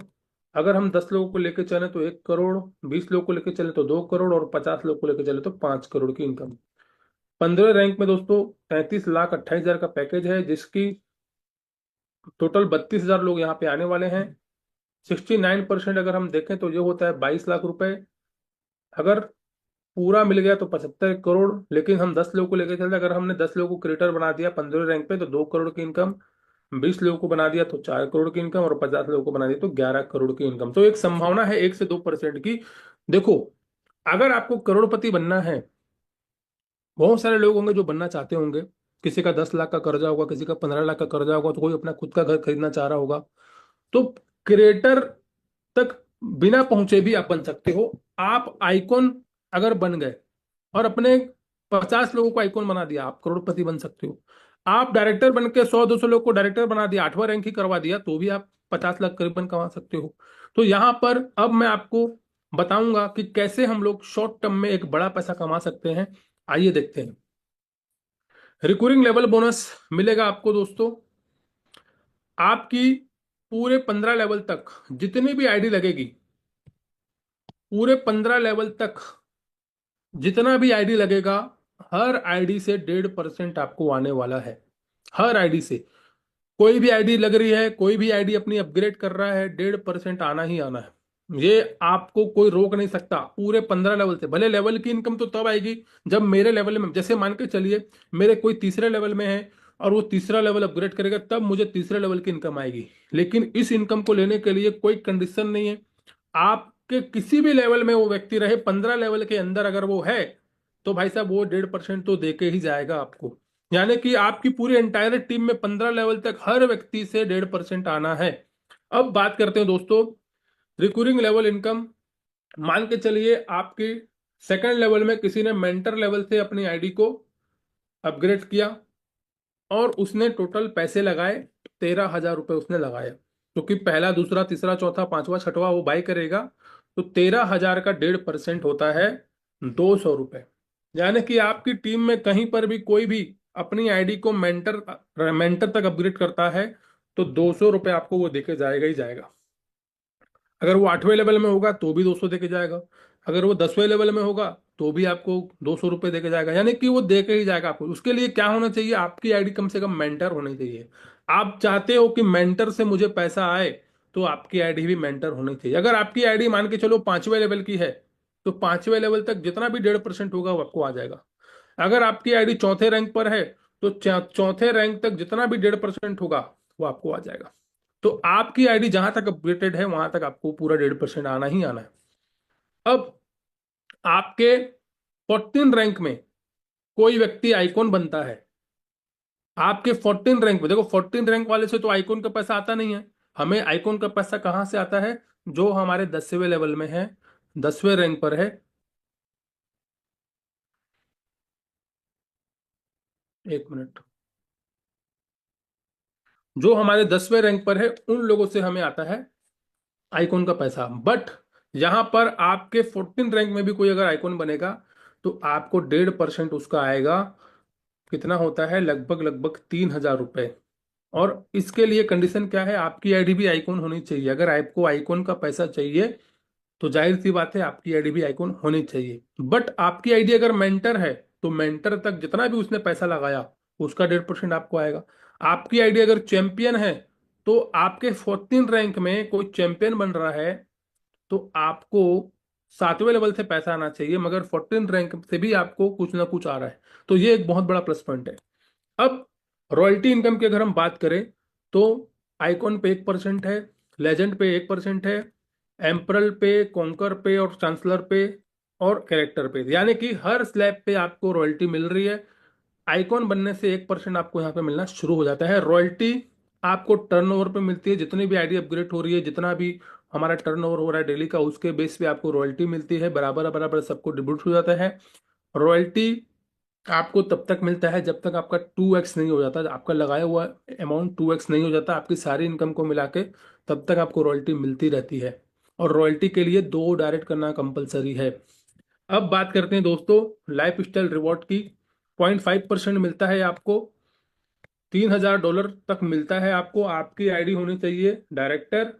अगर हम 10 लोगों को लेकर चले तो 1 करोड़, 20 लोगों को लेकर चले तो 2 करोड़, और 50 लोगों को लेकर चले तो 5 करोड़ की इनकम। 15 रैंक में दोस्तों 33,28,000 का पैकेज है, जिसकी टोटल 32,000 लोग यहाँ पे आने वाले हैं। 69% अगर हम देखें तो ये होता है 22 लाख रुपए। अगर पूरा मिल गया तो 75 करोड़, लेकिन हम 10 लोगों को लेकर चलते, अगर हमने 10 लोगों को क्रिएटर बना दिया 15 रैंक पे तो 2 करोड़ की इनकम। 20 लोगों को बना दिया तो 4 करोड़ की इनकम, और 50 लोगों को बना दिया तो 11 करोड़ की इनकम। तो एक संभावना है 1 से 2% की। देखो, अगर आपको करोड़पति बनना है, बहुत सारे लोग होंगे जो बनना चाहते होंगे। किसी का 10 लाख का कर्जा होगा, किसी का 15 लाख का कर्जा होगा, तो कोई अपना खुद का घर खरीदना चाह रहा होगा। तो क्रिएटर तक बिना पहुंचे भी आप बन सकते हो। आप आइकॉन अगर बन गए और अपने 50 लोगों को आइकॉन बना दिया, आप करोड़पति बन सकते हो। आप डायरेक्टर बन के 100-200 लोग को डायरेक्टर बना दिया, 8वां रैंक ही करवा दिया, तो भी आप 50 लाख करीबन कमा सकते हो। तो यहाँ पर अब मैं आपको बताऊंगा कि कैसे हम लोग शॉर्ट टर्म में एक बड़ा पैसा कमा सकते हैं। आइए देखते हैं। रिकरिंग लेवल बोनस मिलेगा आपको दोस्तों। आपकी पूरे 15 लेवल तक जितनी भी आईडी लगेगी, पूरे 15 लेवल तक जितना भी आईडी लगेगा, हर आईडी से 1.5% आपको आने वाला है। हर आईडी से कोई भी आईडी लग रही है, कोई भी आईडी अपनी अपग्रेड कर रहा है, 1.5% आना ही आना है। ये आपको कोई रोक नहीं सकता। पूरे 15 लेवल से भले लेवल की इनकम तो तब आएगी जब मेरे लेवल में, जैसे मान के चलिए मेरे कोई तीसरे लेवल में है और वो तीसरा लेवल अपग्रेड करेगा, तब मुझे तीसरे लेवल की इनकम आएगी। लेकिन इस इनकम को लेने के लिए कोई कंडीशन नहीं है। आपके किसी भी लेवल में वो व्यक्ति रहे, 15 लेवल के अंदर अगर वो है तो भाई साहब वो 1.5% तो देके ही जाएगा आपको। यानी कि आपकी पूरी एंटायर टीम में 15 लेवल तक हर व्यक्ति से 1.5% आना है। अब बात करते हैं दोस्तों रिकरिंग लेवल इनकम। मान के चलिए आपकी सेकंड लेवल में किसी ने मेंटर लेवल से अपनी आईडी को अपग्रेड किया और उसने टोटल पैसे लगाए, 13,000 रुपए उसने लगाया, क्योंकि पहला दूसरा तीसरा चौथा पांचवा छठवा वो बाई करेगा। तो 13,000 का 1.5% होता है 200 रुपए। यानी कि आपकी टीम में कहीं पर भी कोई भी अपनी आईडी को मेंटर मेंटर तक अपग्रेड करता है तो 200 रुपए आपको वो देके जाएगा ही जाएगा। अगर वो 8वें लेवल में होगा तो भी 200 देके जाएगा, अगर वो 10वें लेवल में होगा तो भी आपको 200 रुपये देके जाएगा। यानी कि वो देके ही जाएगा आपको। उसके लिए क्या होना चाहिए, आपकी आईडी कम से कम मेंटर होनी चाहिए। आप चाहते हो कि मेंटर से मुझे पैसा आए, तो आपकी आईडी भी मेंटर होनी चाहिए। अगर आपकी आईडी मान के चलो 5वें लेवल की है तो 5वें लेवल तक जितना भी 1.5% होगा वो आपको आ जाएगा। अगर आपकी आईडी चौथे रैंक पर है तो चौथे रैंक तक जितना भी 1.5% होगा वो आपको आ जाएगा। तो आपकी आईडी जहां तक अपडेटेड है वहां तक आपको पूरा 1.5% आना ही आना है। अब आपके 14 रैंक में कोई व्यक्ति आइकॉन बनता है, आपके 14 रैंक में, देखो 14 रैंक वाले से तो आइकॉन का पैसा आता नहीं है। हमें आइकॉन का पैसा कहां से आता है, जो हमारे 10वें लेवल में है, 10वें रैंक पर है, एक मिनट। जो हमारे 10वें रैंक पर है उन लोगों से हमें आता है आइकॉन का पैसा। बट यहां पर आपके 14 रैंक में भी कोई अगर आइकॉन बनेगा तो आपको 1.5% उसका आएगा। कितना होता है? लगभग लगभग 3,000 रुपए। और इसके लिए कंडीशन क्या है? आपकी आईडी भी आइकॉन होनी चाहिए। अगर आपको आइकॉन का पैसा चाहिए तो जाहिर सी बात है आपकी आईडी भी आइकॉन होनी चाहिए। बट आपकी आईडी अगर मेंटर है तो मेंटर तक जितना भी उसने पैसा लगाया उसका 1.5% आपको आएगा। आपकी आईडी अगर चैंपियन है तो आपके 14 रैंक में कोई चैंपियन बन रहा है तो आपको 7वें लेवल से पैसा आना चाहिए, मगर 14 रैंक से भी आपको कुछ ना कुछ आ रहा है। तो ये एक बहुत बड़ा प्लस पॉइंट है। अब रॉयल्टी इनकम की अगर हम बात करें तो आइकॉन पे 1% है, लेजेंड पे 1% है, एम्परल पे, कॉन्कर पे और चांसलर पे और कैरेक्टर पे, यानी कि हर स्लैब पे आपको रॉयल्टी मिल रही है। आइकॉन बनने से 1% आपको यहाँ पे मिलना शुरू हो जाता है। रॉयल्टी आपको टर्नओवर पे मिलती है, जितनी भी आईडी अपग्रेड हो रही है, जितना भी हमारा टर्नओवर हो रहा है डेली का, उसके बेस पे आपको रॉयल्टी मिलती है। बराबर बराबर सबको डिस्ट्रीब्यूट हो जाता है। रॉयल्टी आपको तब तक मिलता है जब तक आपका 2x नहीं हो जाता, आपका लगाया हुआ अमाउंट 2x नहीं हो जाता आपकी सारी इनकम को मिला के, तब तक आपको रॉयल्टी मिलती रहती है। और रॉयल्टी के लिए 2 डायरेक्ट करना कंपलसरी है। अब बात करते हैं दोस्तों लाइफ स्टाइल रिवॉर्ड की। 0.5% मिलता है आपको। $3,000 तक मिलता है आपको। आपकी आईडी होनी चाहिए डायरेक्टर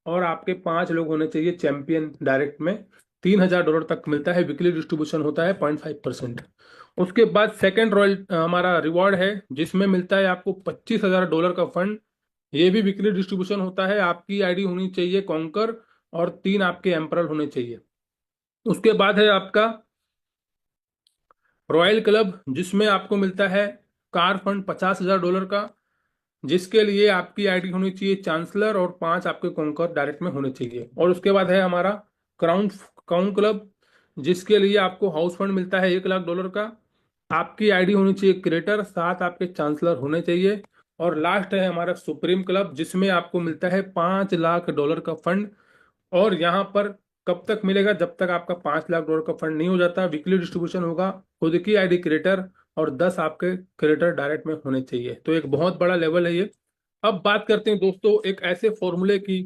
और आपके 5 लोग होने चाहिए चैंपियन डायरेक्ट में। $3,000 तक मिलता है। वीकली डिस्ट्रीब्यूशन होता है 0.5%। उसके बाद सेकेंड रॉयल हमारा रिवॉर्ड है जिसमें मिलता है आपको $25,000 का फंड। ये भी वीकली डिस्ट्रीब्यूशन होता है। आपकी आईडी होनी चाहिए कॉन्कर और 3 आपके एम्परल होने चाहिए। उसके बाद है आपका रॉयल क्लब जिसमें आपको मिलता है कार फंड $50,000 का, जिसके लिए आपकी आईडी होनी चाहिए चांसलर और 5 आपके कॉन्कर डायरेक्ट में होने चाहिए। और उसके बाद है हमारा क्राउन क्राउन क्लब जिसके लिए आपको हाउस फंड मिलता है $1,00,000 का। आपकी आईडी होनी चाहिए क्रिएटर, 7 आपके चांसलर होने चाहिए। और लास्ट है हमारा सुप्रीम क्लब जिसमें आपको मिलता है $5,00,000 का फंड। और यहाँ पर कब तक मिलेगा? जब तक आपका $5,00,000 का फंड नहीं हो जाता। वीकली डिस्ट्रीब्यूशन होगा। खुद की आईडी क्रिएटर और 10 आपके क्रिएटर डायरेक्ट में होने चाहिए। तो एक बहुत बड़ा लेवल है ये। अब बात करते हैं दोस्तों एक ऐसे फॉर्मूले की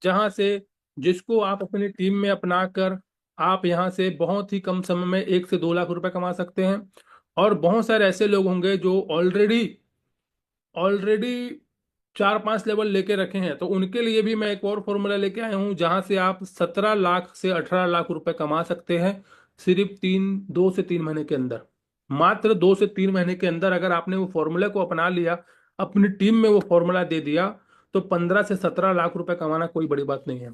जहां से जिसको आप अपनी टीम में अपना कर आप यहां से बहुत ही कम समय में 1 से 2 लाख रुपए कमा सकते हैं। और बहुत सारे ऐसे लोग होंगे जो ऑलरेडी ऑलरेडी 4-5 लेवल लेके रखे हैं, तो उनके लिए भी मैं एक और फॉर्मूला लेके आया हूं जहां से आप 17 लाख से 18 लाख रुपए कमा सकते हैं सिर्फ 2 से 3 महीने के अंदर। मात्र 2 से 3 महीने के अंदर अगर आपने वो फॉर्मूला को अपना लिया, अपनी टीम में वो फॉर्मूला दे दिया, तो 15 से 17 लाख रुपए कमाना कोई बड़ी बात नहीं है।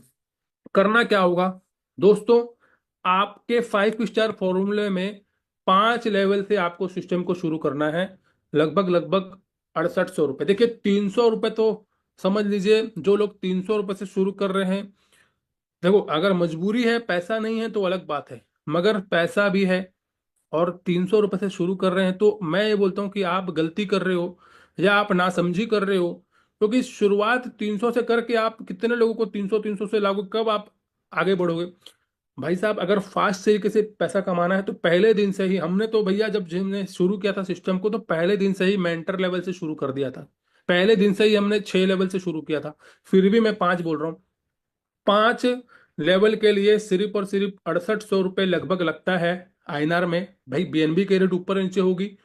करना क्या होगा दोस्तों? आपके 5 स्टार फॉर्मूले में 5 लेवल से आपको सिस्टम को शुरू करना है। लगभग लगभग 6800 रुपये। देखिए 300 रुपये तो समझ लीजिए, जो लोग 300 रुपये से शुरू कर रहे हैं, देखो अगर मजबूरी है पैसा नहीं है तो अलग बात है, मगर पैसा भी है और 300 रुपये से शुरू कर रहे हैं तो मैं ये बोलता हूँ कि आप गलती कर रहे हो या आप नासमझी कर रहे हो। क्योंकि शुरुआत 300 से करके आप कितने लोगों को 300 से लागू, कब आप आगे बढ़ोगे? भाई साहब अगर फास्ट तरीके से पैसा कमाना है तो पहले दिन से ही, हमने तो भैया जब हमने शुरू किया था सिस्टम को तो पहले दिन से ही मेंटर लेवल से शुरू कर दिया था। पहले दिन से ही हमने 6 लेवल से शुरू किया था। फिर भी मैं 5 बोल रहा हूँ। 5 लेवल के लिए सिर्फ और सिर्फ 6800 रुपये लगभग लगता है आईएनआर में। भाई बीएनबी के रेट ऊपर नीचे होगी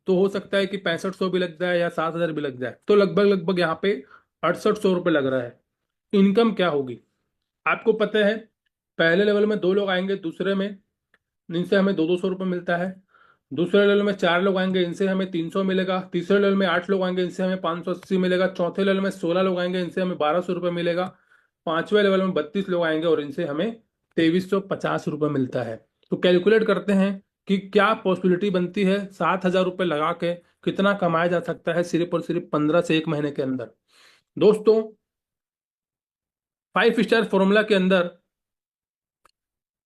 तो हो सकता है कि 6500 भी लग जाए या 7,000 भी लग जाए, तो लगभग लगभग यहाँ पे 6800 रुपये लग रहा है। इनकम क्या होगी आपको पता है? पहले लेवल में 2 लोग आएंगे, दूसरे में इनसे हमें 200 रुपये मिलता है। दूसरे लेवल में 4 लोग आएंगे, इनसे हमें 300 मिलेगा। तीसरे लेवल में 8 लोग आएंगे, इनसे हमें 580 मिलेगा। चौथे लेवल में 16 लोग आएंगे, इनसे हमें 1200 रुपये मिलेगा। पांचवें लेवल में 32 लोग आएंगे और इनसे हमें 2350 रुपये मिलता है। तो कैलकुलेट करते हैं कि क्या पॉसिबिलिटी बनती है 7,000 रुपये लगा के कितना कमाया जा सकता है सिर्फ और सिर्फ 15 से 1 महीने के अंदर। दोस्तों 5 स्टार फॉर्मूला के अंदर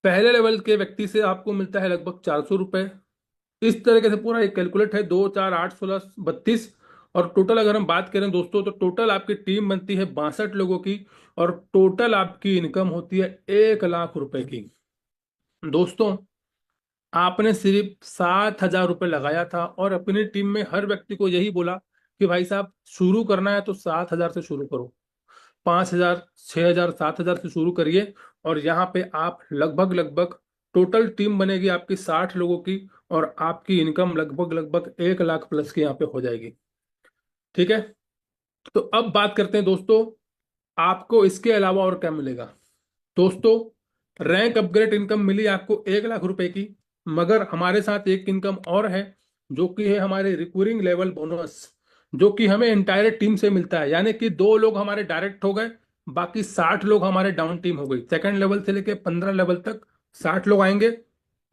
पहले लेवल के व्यक्ति से आपको मिलता है लगभग 400 रुपये। इस तरीके से पूरा एक कैलकुलेट है, 2 4 8 16 32। और टोटल अगर हम बात करें दोस्तों तो टोटल आपकी टीम बनती है 62 लोगों की और टोटल आपकी इनकम होती है 1 लाख रुपए की। दोस्तों आपने सिर्फ 7,000 रुपये लगाया था और अपनी टीम में हर व्यक्ति को यही बोला कि भाई साहब शुरू करना है तो 7,000 से शुरू करो, 5,000, 6,000, 7,000 से शुरू करिए। और यहाँ पे आप लगभग लगभग टोटल टीम बनेगी आपकी 60 लोगों की, और आपकी इनकम लगभग लगभग 1 लाख प्लस की यहाँ पे हो जाएगी। ठीक है, तो अब बात करते हैं दोस्तों, आपको इसके अलावा और क्या मिलेगा। दोस्तों, रैंक अपग्रेड इनकम मिली आपको 1 लाख रुपए की, मगर हमारे साथ एक इनकम और है जो कि है हमारे रिकरिंग लेवल बोनस, जो कि हमें इंटायर टीम से मिलता है। यानी कि 2 लोग हमारे डायरेक्ट हो गए, बाकी 60 लोग हमारे डाउन टीम हो गई। सेकंड लेवल से लेके 15 लेवल तक 60 लोग आएंगे,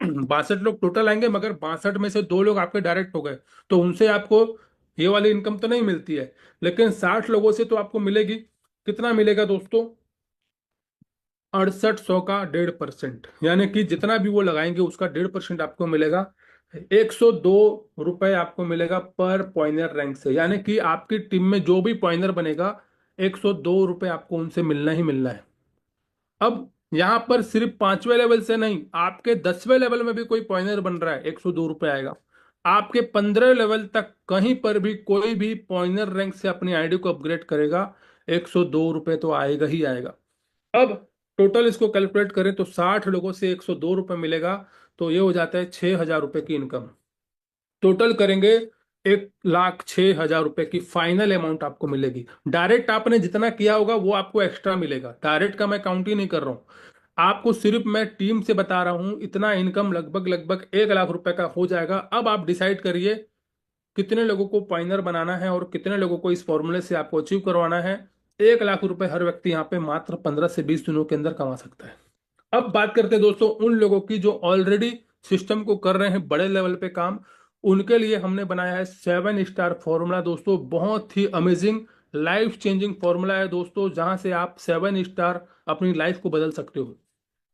62 लोग टोटल आएंगे, मगर 62 में से 2 लोग आपके डायरेक्ट हो गए, तो उनसे आपको ये वाली इनकम तो नहीं मिलती है। लेकिन 60 लोगों से तो आपको मिलेगी। कितना मिलेगा दोस्तों? 6800 का 1.5%, यानी कि जितना भी वो लगाएंगे उसका 1.5% आपको मिलेगा। 102 रुपए आपको मिलेगा पर पॉइनर रैंक से, यानी कि आपकी टीम में जो भी पॉइनर बनेगा 102 रुपए आपको उनसे मिलना ही मिलना है। अब यहाँ पर सिर्फ 5वें लेवल से नहीं, आपके 10वें लेवल में भी कोई पॉइनर बन रहा है 102 रुपए आएगा। आपके 15 लेवल तक कहीं पर भी कोई भी पॉइनर रैंक से अपनी आईडी को अपग्रेड करेगा, 102 रुपए तो आएगा ही आएगा। अब टोटल इसको कैलकुलेट करें तो 60 लोगों से 102 रुपये मिलेगा, तो ये हो जाता है 6,000 रुपये की इनकम। टोटल करेंगे 1,06,000 रुपये की फाइनल अमाउंट आपको मिलेगी। डायरेक्ट आपने जितना किया होगा वो आपको एक्स्ट्रा मिलेगा, डायरेक्ट का मैं काउंट ही नहीं कर रहा हूँ, आपको सिर्फ मैं टीम से बता रहा हूँ। इतना इनकम लगभग लगभग 1 लाख रुपए का हो जाएगा। अब आप डिसाइड करिए कितने लोगों को पॉइनर बनाना है और कितने लोगों को इस फॉर्मूले से आपको अचीव करवाना है। 1 लाख रुपए हर व्यक्ति यहाँ पे मात्र 15 से 20 दिनों के अंदर कमा सकता है। अब बात करते हैं दोस्तों उन लोगों की जो ऑलरेडी सिस्टम को कर रहे हैं बड़े लेवल पे काम। उनके लिए हमने बनाया है 7 स्टार फॉर्मूला। दोस्तों, बहुत ही अमेजिंग लाइफ चेंजिंग फॉर्मूला है दोस्तों, जहां से आप 7 स्टार अपनी लाइफ को बदल सकते हो।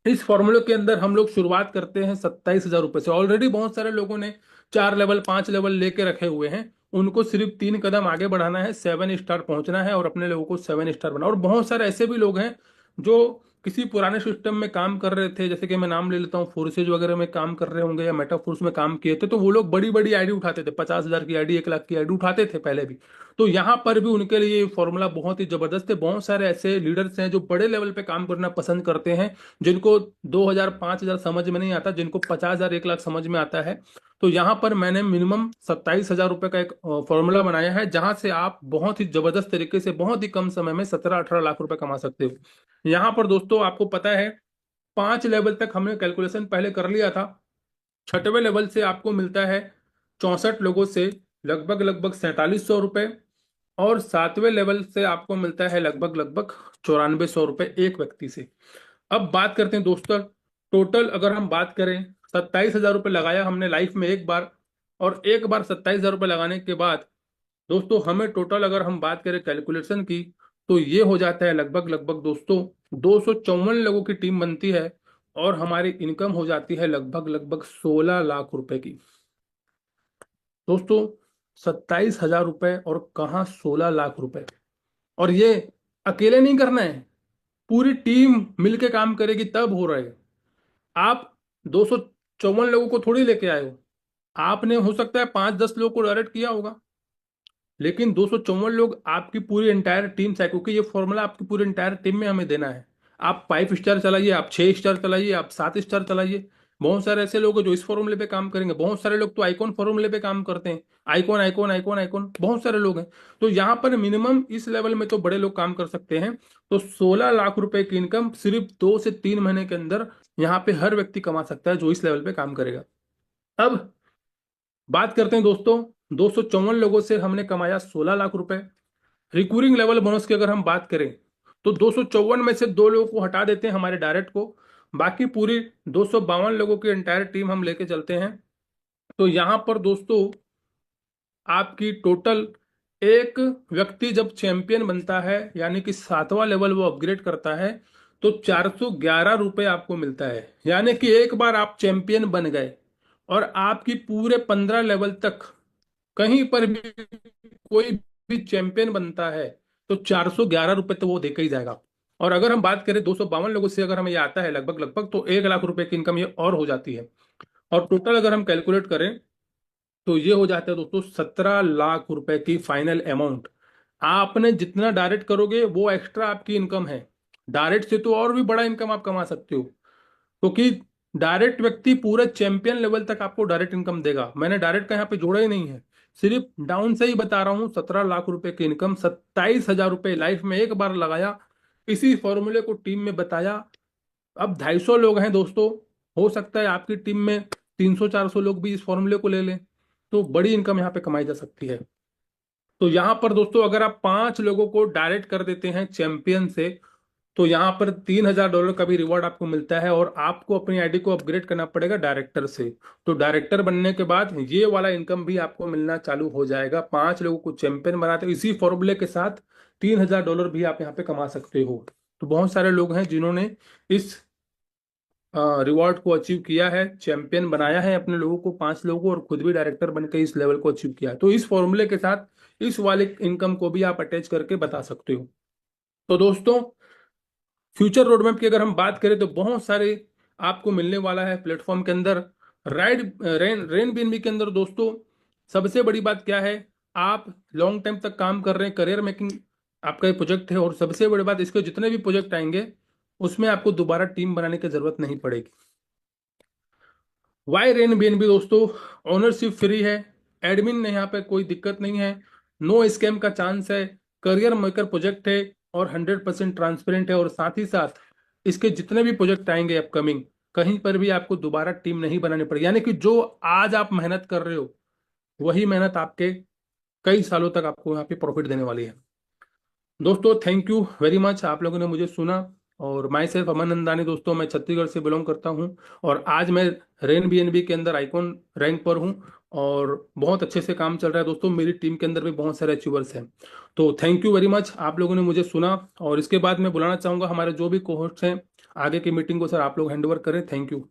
इस फॉर्मूले के अंदर हम लोग शुरुआत करते हैं 27,000 रुपए से। ऑलरेडी बहुत सारे लोगों ने 4 लेवल 5 लेवल लेके रखे हुए हैं, उनको सिर्फ 3 कदम आगे बढ़ाना है, 7 स्टार पहुंचना है और अपने लोगों को 7 स्टार बना। और बहुत सारे ऐसे भी लोग हैं जो किसी पुराने सिस्टम में काम कर रहे थे, जैसे कि मैं नाम ले लेता हूँ, फोर्सेज वगैरह में काम कर रहे होंगे या मेटाफोर्स में काम किए थे, तो वो लोग बड़ी बड़ी आईडी उठाते थे, 50,000 की आईडी, 1 लाख की आईडी उठाते थे पहले भी। तो यहाँ पर भी उनके लिए ये फॉर्मूला बहुत ही जबरदस्त है। बहुत सारे ऐसे लीडर्स हैं जो बड़े लेवल पे काम करना पसंद करते हैं, जिनको 2,000 5,000 समझ में नहीं आता, जिनको 50,000 1 लाख समझ में आता है। तो यहाँ पर मैंने मिनिमम 27,000 रुपये का एक फॉर्मूला बनाया है, जहां से आप बहुत ही जबरदस्त तरीके से बहुत ही कम समय में 17-18 लाख रुपए कमा सकते हो। यहाँ पर दोस्तों आपको पता है 5 लेवल तक हमने कैलकुलेशन पहले कर लिया था। 6वें लेवल से आपको मिलता है 64 लोगों से लगभग लगभग 4700 रुपये, और 7वें लेवल से आपको मिलता है लगभग लगभग 9400 रुपये एक व्यक्ति से। अब बात करते हैं दोस्तों, टोटल अगर हम बात करें, 27,000 रुपये लगाया हमने लाइफ में एक बार, और एक बार 27,000 रुपये लगाने के बाद दोस्तों हमें टोटल अगर हम बात करें कैलकुलेशन की, तो ये हो जाता है लगभग लगभग दोस्तों 254 लोगों की टीम बनती है, और हमारी इनकम हो जाती है लगभग लगभग 16 लाख रुपए की। दोस्तों, 27,000 रुपये और कहाँ 16 लाख रुपए, और ये अकेले नहीं करना है, पूरी टीम मिलके काम करेगी तब हो रहा है। आप 254 लोगों को थोड़ी लेके आए हो, आपने हो सकता है 5-10 लोगों को डायरेक्ट किया होगा, लेकिन 254 लोग आपकी पूरी एंटायर टीम से, क्योंकि ये फॉर्मूला आपकी पूरी एंटायर टीम में हमें देना है। आप 5 स्टार चलाइए, आप 6 स्टार चलाइए, आप 7 स्टार चलाइए। बहुत सारे ऐसे लोग हैं जो इस फॉर्मूले पे काम करेंगे, बहुत सारे लोग तो आइकॉन फॉर्मूले पे काम करते हैं, आइकॉन आइकॉन आइकॉन आइकॉन, बहुत सारे लोग हैं। तो यहाँ पर मिनिमम इस लेवल में तो बड़े लोग काम कर सकते हैं। तो 16 लाख रुपए की इनकम सिर्फ 2 से 3 महीने के अंदर यहाँ पे हर व्यक्ति कमा सकता है जो इस लेवल पे काम करेगा। अब बात करते हैं दोस्तों, 254 लोगों से हमने कमाया 16 लाख रुपए। रिकरिंग लेवल बोनस की अगर हम बात करें तो 254 में से 2 लोगों को हटा देते हैं हमारे डायरेक्ट को, बाकी पूरी 252 लोगों की एंटायर टीम हम लेके चलते हैं। तो यहां पर दोस्तों आपकी टोटल, एक व्यक्ति जब चैंपियन बनता है यानी कि 7वां लेवल वो अपग्रेड करता है, तो 411 रुपये आपको मिलता है। यानी कि एक बार आप चैंपियन बन गए और आपकी पूरे 15 लेवल तक कहीं पर भी कोई भी चैंपियन बनता है, तो 411 रुपये तो वो देकर ही जाएगा। और अगर हम बात करें 252 लोगों से अगर हमें ये आता है लगभग लगभग, तो 1 लाख रुपए की इनकम ये और हो जाती है। और टोटल अगर हम कैलकुलेट करें तो ये हो जाता है दोस्तों 17 लाख रुपए की फाइनल अमाउंट। आपने जितना डायरेक्ट करोगे वो एक्स्ट्रा आपकी इनकम है। डायरेक्ट से तो और भी बड़ा इनकम आप कमा सकते हो, क्योंकि डायरेक्ट व्यक्ति पूरे चैंपियन लेवल तक आपको डायरेक्ट इनकम देगा। मैंने डायरेक्ट का यहाँ पे जोड़ा ही नहीं है, सिर्फ डाउन से ही बता रहा हूँ। 17 लाख रुपए की इनकम, 27,000 रुपये लाइफ में एक बार लगाया, इसी फॉर्मूले को टीम में बताया। अब 250 लोग हैं दोस्तों, हो सकता है आपकी टीम में 300-400 लोग भी इस फॉर्मूले को ले लें, तो बड़ी इनकम यहाँ पे कमाई जा सकती है। तो यहाँ पर दोस्तों अगर आप 5 लोगों को डायरेक्ट कर देते हैं चैंपियन से, तो यहाँ पर $3,000 का भी रिवॉर्ड आपको मिलता है, और आपको अपनी आईडी को अपग्रेड करना पड़ेगा डायरेक्टर से। तो डायरेक्टर बनने के बाद ये वाला इनकम भी आपको मिलना चालू हो जाएगा। 5 लोगों को चैंपियन बनाते हो, इसी फॉर्मूले के साथ $3,000 भी आप यहाँ पे कमा सकते हो। तो बहुत सारे लोग हैं जिन्होंने इस रिवॉर्ड को अचीव किया है, चैंपियन बनाया है अपने लोगों को, 5 लोगों को, और खुद भी डायरेक्टर बनकर इस लेवल को अचीव किया है। तो इस फॉर्मूले के साथ इस वाले इनकम को भी आप अटैच करके बता सकते हो। तो दोस्तों फ्यूचर रोड मैप की अगर हम बात करें तो बहुत सारे आपको मिलने वाला है प्लेटफॉर्म के अंदर। राइड रेन बीएनबी के अंदर दोस्तों सबसे बड़ी बात क्या है, आप लॉन्ग टाइम तक काम कर रहे हैं, करियर मेकिंग आपका ये प्रोजेक्ट है, और सबसे बड़ी बात इसके जितने भी प्रोजेक्ट आएंगे उसमें आपको दोबारा टीम बनाने की जरूरत नहीं पड़ेगी। वाई रेन बीएनबी दोस्तों, ओनरशिप फ्री है, एडमिन ने यहाँ पे कोई दिक्कत नहीं है, नो स्कैम का चांस है, करियर मेकर प्रोजेक्ट है, और 100% ट्रांसपेरेंट है। और साथ ही साथ इसके जितने भी प्रोजेक्ट आएंगे अपकमिंग, कहीं पर भी आपको दोबारा टीम नहीं बनानी पड़ेगी। यानी कि जो आज आप मेहनत कर रहे हो वही मेहनत आपके कई सालों तक आपको यहाँ पे प्रॉफिट देने वाली है। दोस्तों थैंक यू वेरी मच, आप लोगों ने मुझे सुना। और माई सेल्फ अमन नंदानी दोस्तों, मैं छत्तीसगढ़ से बिलोंग करता हूं, और आज मैं रेन बीएनबी के अंदर आइकॉन रैंक पर हूं, और बहुत अच्छे से काम चल रहा है दोस्तों। मेरी टीम के अंदर भी बहुत सारे अचीवर्स हैं। तो थैंक यू वेरी मच, आप लोगों ने मुझे सुना। और इसके बाद मैं बुलाना चाहूंगा हमारे जो भी कोहोस्ट हैं, आगे की मीटिंग को सर आप लोग हैंड ओवर करें। Thank you.